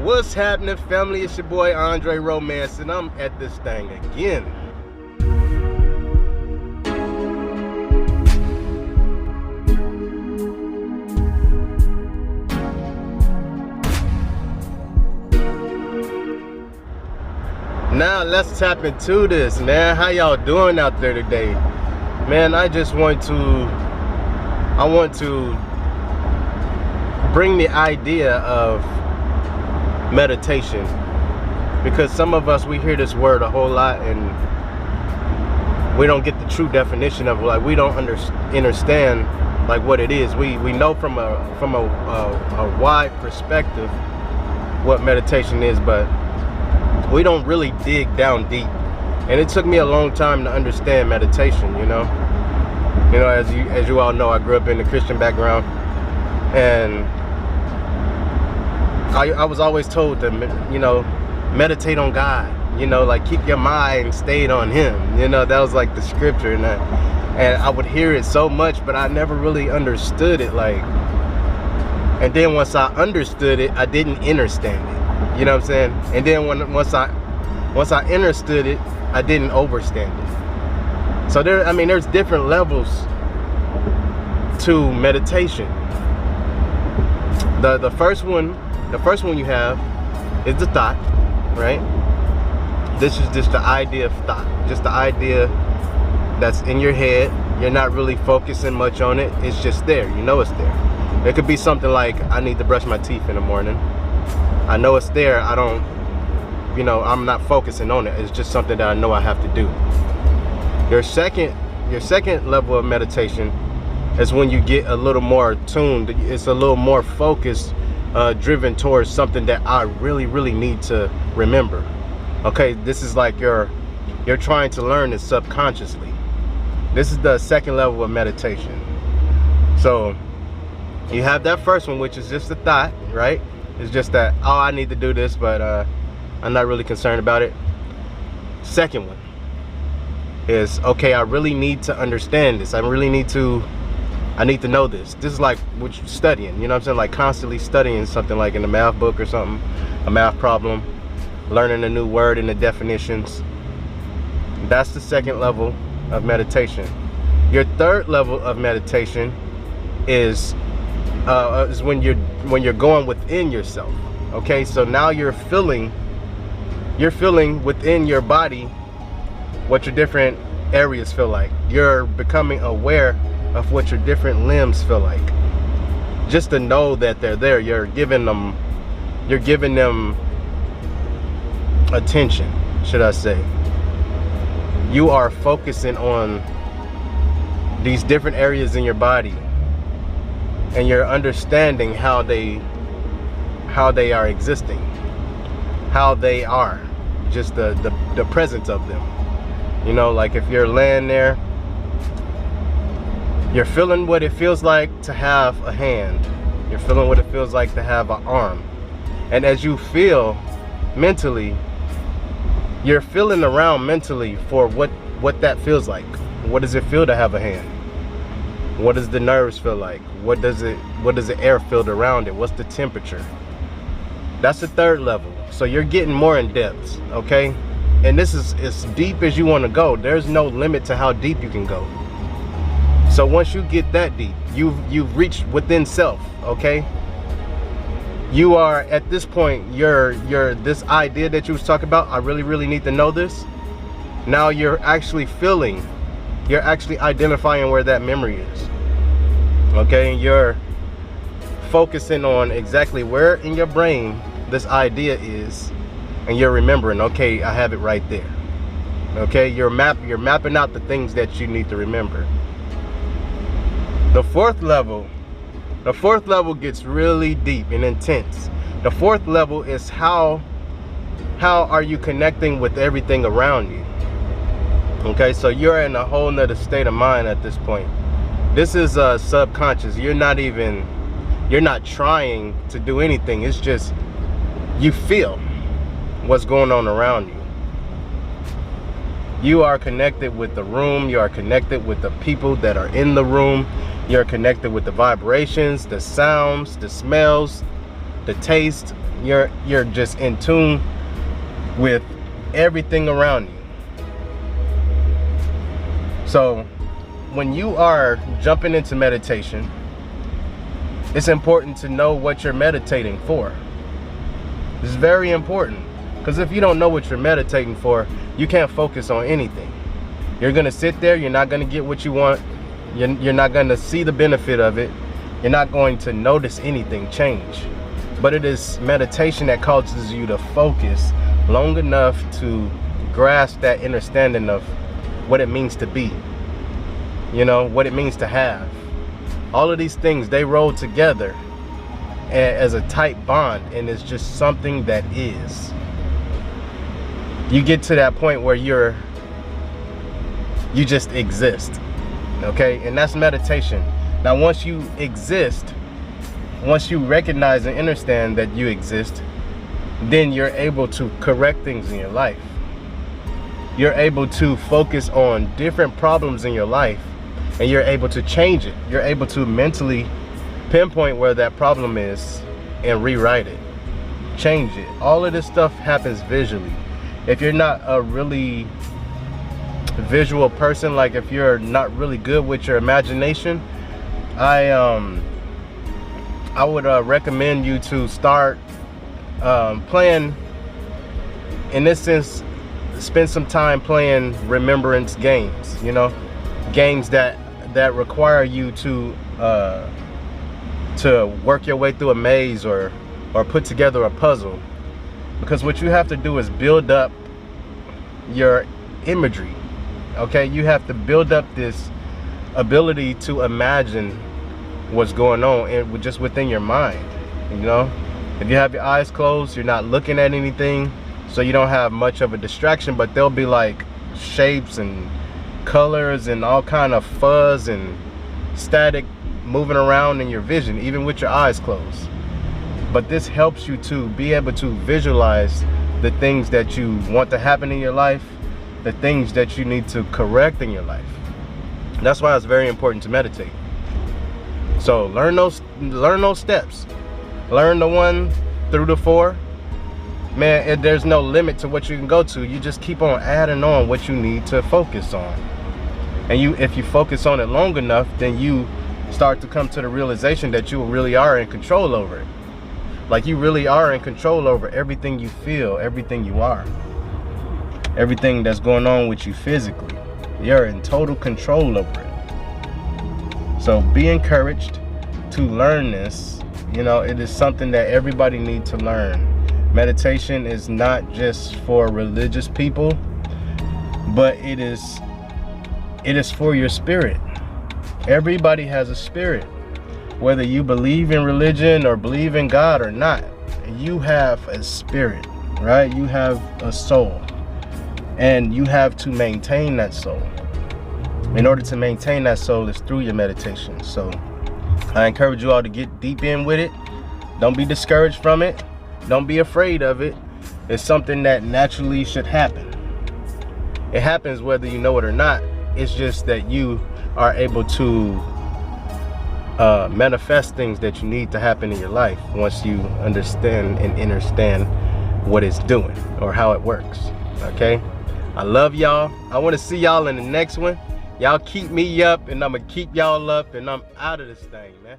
What's happening, family? It's your boy Andre Romance, and I'm at this thing again. Now let's tap into this, man. How y'all doing out there today? Man, I want to bring the idea of meditation, because some of us, we hear this word a whole lot and we don't get the true definition of it. Like, we don't understand like what it is. We know from a wide perspective what meditation is, but we don't really dig down deep. And it took me a long time to understand meditation. You know, as you all know, I grew up in a Christian background, and I was always told to, meditate on God, like keep your mind stayed on Him. That was like the scripture, and I would hear it so much, but I never really understood it. And then once I understood it, I didn't understand it. You know what I'm saying? And then once I understood it, I didn't overstand it. So there's different levels to meditation. The first one you have is the thought, right? This is just the idea of thought, just the idea that's in your head. You're not really focusing much on it. It's just there. It's there. It could be something like, I need to brush my teeth in the morning. I know it's there. I'm not focusing on it. It's just something that I know I have to do. Your second level of meditation is when you get a little more tuned. It's a little more focused, driven towards something that I really, really need to remember. Okay, this is like you're trying to learn it subconsciously. This is the second level of meditation. So you have that first one, which is just a thought, right? It's just that, oh, I need to do this, but I'm not really concerned about it. Second one is, okay, I really need to understand this. I need to know this. This is like what you're studying, you know what I'm saying? Like constantly studying something, like in a math book or something, a math problem, learning a new word and the definitions. That's the second level of meditation. Your third level of meditation is when you're going within yourself. Okay, so now you're feeling within your body what your different areas feel like. You're becoming aware of what your different limbs feel like. Just to know that they're there, you're giving them attention, should I say. You are focusing on these different areas in your body, and you're understanding how they are existing, how they are, just the presence of them. Like if you're laying there, you're feeling what it feels like to have a hand. You're feeling what it feels like to have an arm. And as you feel mentally, you're feeling around mentally for what that feels like. What does it feel to have a hand? What does the nerves feel like? What does the air feel around it? What's the temperature? That's the third level. So you're getting more in depth, okay? And this is as deep as you want to go. There's no limit to how deep you can go. So once you get that deep, you've reached within self, okay? You are at this point, you're this idea that you was talking about, I really, really need to know this. Now you're actually identifying where that memory is. Okay, you're focusing on exactly where in your brain this idea is, and you're remembering, okay, I have it right there. Okay, you're mapping out the things that you need to remember. The fourth level gets really deep and intense. The fourth level is how are you connecting with everything around you? Okay, so you're in a whole nother state of mind at this point. This is subconscious. You're not trying to do anything. It's just you feel what's going on around you. You are connected with the room. You are connected with the people that are in the room. You're connected with the vibrations, the sounds, the smells, the taste. You're just in tune with everything around you. So when you are jumping into meditation, it's important to know what you're meditating for. It's very important, because if you don't know what you're meditating for, you can't focus on anything. You're gonna sit there, you're not gonna get what you want, you're not gonna see the benefit of it, you're not going to notice anything change. But it is meditation that causes you to focus long enough to grasp that understanding of what it means to be, you know, what it means to have. All of these things, they roll together as a tight bond, and it's just something that is. You get to that point where you just exist, okay? And that's meditation. Now once you exist, once you recognize and understand that you exist, then you're able to correct things in your life. You're able to focus on different problems in your life, and you're able to change it. You're able to mentally pinpoint where that problem is and rewrite it, change it. All of this stuff happens visually. If you're not a really visual person, like if you're not really good with your imagination, I would recommend you to start playing, in this sense, spend some time playing remembrance games, you know, games that require you to work your way through a maze or put together a puzzle. Because what you have to do is build up your imagery, okay? You have to build up this ability to imagine what's going on and just within your mind, you know? If you have your eyes closed, you're not looking at anything, so you don't have much of a distraction, but there'll be like shapes and colors and all kind of fuzz and static moving around in your vision, even with your eyes closed. But this helps you to be able to visualize the things that you want to happen in your life, the things that you need to correct in your life. That's why it's very important to meditate. So learn those steps. Learn the 1 through the 4. Man, there's no limit to what you can go to. You just keep on adding on what you need to focus on. And if you focus on it long enough, then you start to come to the realization that you really are in control over it. Like you really are in control over everything you feel, everything you are, everything that's going on with you physically. You're in total control over it. So be encouraged to learn this. You know, it is something that everybody needs to learn. Meditation is not just for religious people, but it is for your spirit. Everybody has a spirit. Whether you believe in religion or believe in God or not, you have a spirit, right? You have a soul, and you have to maintain that soul. In order to maintain that soul is through your meditation. So I encourage you all to get deep in with it. Don't be discouraged from it. Don't be afraid of it. It's something that naturally should happen. It happens whether you know it or not. It's just that you are able to manifest things that you need to happen in your life once you understand what it's doing or how it works. Okay, I love y'all. I want to see y'all in the next one. Y'all keep me up, and I'm gonna keep y'all up, and I'm out of this thing, man.